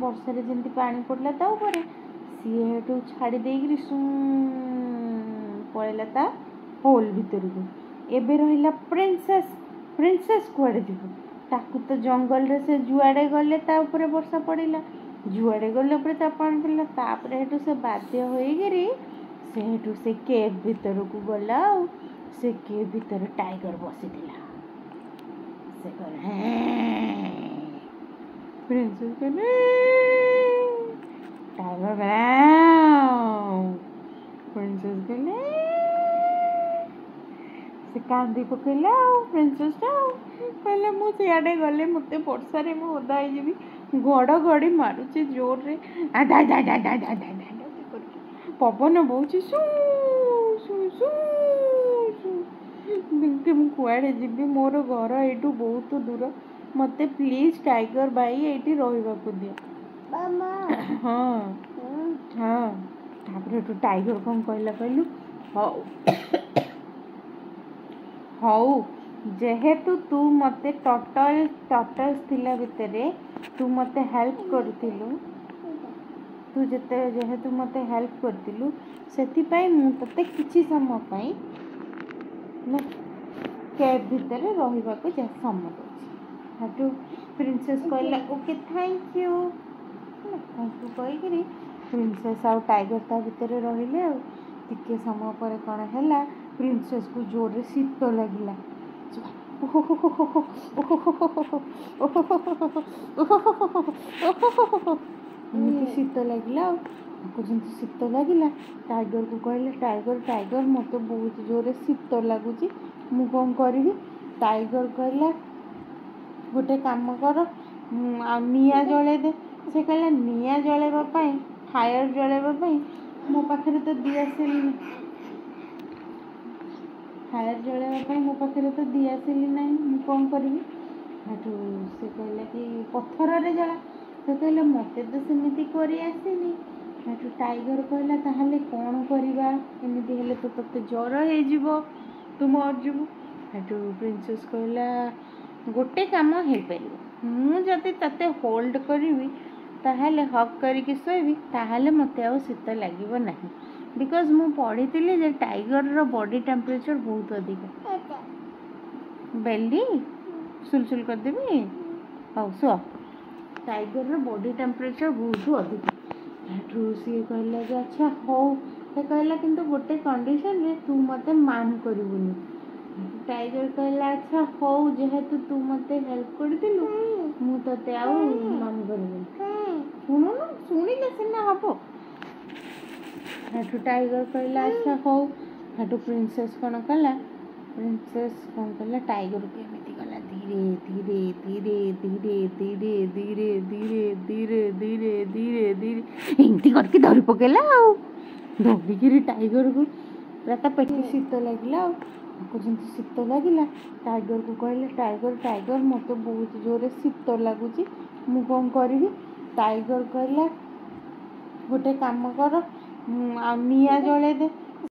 ବର୍ଷାରେ ଯେମିତି ପାଣି ପଡ଼ିଲା ତା ଉପରେ, ସିଏ ହେଠୁ ଛାଡ଼ି ଦେଇକିରି ପଳେଇଲା ତା ହୋଲ୍ ଭିତରକୁ। ଏବେ ରହିଲା ପ୍ରିନ୍ସେସ୍ କୁଆଡ଼େ ଯିବ? ତାକୁ ତ ଜଙ୍ଗଲରେ ସେ ଯୁଆଡ଼େ ଗଲେ ତା ଉପରେ ବର୍ଷା ପଡ଼ିଲା, ଯୁଆଡ଼େ ଗଲେ ଉପରେ ତା ପାଣି ପଡ଼ିଲା। ତାପରେ ହେଠୁ ସେ ବାଧ୍ୟ ହୋଇକିରି ସେ କେଭ୍ ଭିତରକୁ ଗଲା। ଆଉ ସେ କେଭ୍ ଭିତରେ ଟାଇଗର ବସିଥିଲା। ସେ କହିଲା ପ୍ରିନ୍ସେସ୍ କହିଲେ, ଟାଇଗର ପ୍ରିନ୍ସେସ୍ କହିଲେ, ସେ କାନ୍ଦି ପକେଇଲା। ଆଉ ପ୍ରିନ୍ସେସ୍ଟା କହିଲା ମୁଁ ସିଆଡ଼େ ଗଲେ ମୋତେ ବର୍ଷାରେ ମୁଁ ଓଦା ହେଇଯିବି, ଘଡ଼ଘଡ଼ି ମାରୁଛି ଜୋରରେ, ପବନ ବହୁଛି, ମୁଁ କୁଆଡ଼େ ଯିବି, ମୋର ଘର ଏଇଠୁ ବହୁତ ଦୂର, ମୋତେ ପ୍ଲିଜ୍ ଟାଇଗର ଭାଇ ଏଇଠି ରହିବାକୁ ଦିଅ। ହଁ ହଁ। ତାପରେ ଏଠୁ ଟାଇଗର କ'ଣ କହିଲା କହିଲୁ? ହଉ ଯେହେତୁ ତୁ ମୋତେ ଟର୍ଟଲ୍ସ ଥିଲା ଭିତରେ ତୁ ମୋତେ ହେଲ୍ପ କରିଥିଲୁ, ଯେହେତୁ ମୋତେ ହେଲ୍ପ କରିଥିଲୁ, ସେଥିପାଇଁ ମୁଁ ତୋତେ କିଛି ସମୟ ପାଇଁ କେଭ୍ ଭିତରେ ରହିବାକୁ ସମ୍ମତ ଅଛି। ସେଠୁ ପ୍ରିନ୍ସେସ୍ କହିଲା ଓକେ ଥ୍ୟାଙ୍କ ୟୁ କହିକିରି ପ୍ରିନ୍ସେସ୍ ଆଉ ଟାଇଗର ତା ଭିତରେ ରହିଲେ। ଆଉ ଟିକେ ସମୟ ପରେ କ'ଣ ହେଲା, ପ୍ରିନ୍ସେସ୍କୁ ଜୋରରେ ଶୀତ ଲାଗିଲା। ଏମିତି ଶୀତ ଲାଗିଲା। ଆଉ ତାକୁ ଯେମିତି ଶୀତ ଲାଗିଲା, ଟାଇଗରକୁ କହିଲେ ଟାଇଗର ମୋତେ ବହୁତ ଜୋରରେ ଶୀତ ଲାଗୁଛି, ମୁଁ କ'ଣ କରିବି? ଟାଇଗର କହିଲା ଗୋଟେ କାମ କର, ଆଉ ନିଆଁ ଜଳେଇ ଦେ। ସେ କହିଲା ନିଆଁ ଜଳେଇବା ପାଇଁ, ଫାୟାର ଜଳେଇବା ପାଇଁ ମୋ ପାଖରେ ତ ଦିଆସିଲି ନାହିଁ, ମୁଁ କ'ଣ କରିବି? ସେଠୁ ସେ କହିଲା କି ପଥରରେ ଜଳା। ସେ କହିଲା ମୋତେ ତ ସେମିତି କରି ଆସିନି। ସେଠୁ ଟାଇଗର କହିଲା ତାହେଲେ କ'ଣ କରିବା? ଏମିତି ହେଲେ ତ ତୋତେ ଜ୍ୱର ହେଇଯିବ, ତୁ ମରିଯିବୁ। ସେଠୁ ପ୍ରିନ୍ସେସ୍ କହିଲା ଗୋଟେ କାମ ହେଇପାରିବ, ମୁଁ ଯଦି ତୋତେ ହୋଲ୍ଡ କରିବି, ତାହେଲେ ହକ୍ କରିକି ଶୋଇବି, ତାହେଲେ ମୋତେ ଆଉ ଶୀତ ଲାଗିବ ନାହିଁ। ବିକଜ୍ ମୁଁ ପଢ଼ିଥିଲି ଯେ ଟାଇଗରର ବଡି ଟେମ୍ପରେଚର ବହୁତ ଅଧିକ। ବେଲି ସୁଲସୁଲ କରିଦେବି? ହଉ ଶୁଅ। ଟାଇଗରର ବଡି ଟେମ୍ପରେଚର ବହୁତ ଅଧିକ। ସେଠୁ ସିଏ କହିଲା ଯେ ଆଚ୍ଛା ହଉ। ସେ କହିଲା କିନ୍ତୁ ଗୋଟେ କଣ୍ଡିସନରେ ତୁ ମୋତେ ମାନ କରିବୁନି। ଟାଇଗର କହିଲା ଆଚ୍ଛା ହଉ, ଯେହେତୁ ତୁ ମୋତେ ହେଲ୍ପ କରିଥିଲୁ, ମୁଁ ତୋତେ ଆଉ ମାନ କରିବୁନି। ଶୁଣୁନୁ, ଶୁଣିଲେ ସିନା ହବ। ସେଠୁ ଟାଇଗର କହିଲା ଆଚ୍ଛା ହଉ। ସେଠୁ ପ୍ରିନ୍ସେସ୍ କ'ଣ କଲା, ଟାଇଗରକୁ ଏମିତି ଗଲା ଧୀରେ ଧୀରେ ଧୀରେ ଧୀରେ ଧୀରେ ଧୀରେ ଧୀରେ ଧୀରେ ଧୀରେ ଧୀରେ ଧୀରେ ଏମିତି କରିକି ଧରି ପକେଇଲା। ଆଉ ଧରିକିରି ଟାଇଗରକୁ ପୁରା ତା ପେଟ ଶୀତ ଲାଗିଲା। ଆଉ ତାକୁ ଯେମିତି ଶୀତ ଲାଗିଲା, ଟାଇଗରକୁ କହିଲେ ଟାଇଗର ମୋତେ ବହୁତ ଜୋରରେ ଶୀତ ଲାଗୁଛି, ମୁଁ କ'ଣ କରିବି? ଟାଇଗର କହିଲା ଗୋଟେ କାମ କର, ଆଉ ନିଆଁ ଜଳେଇ ଦେ।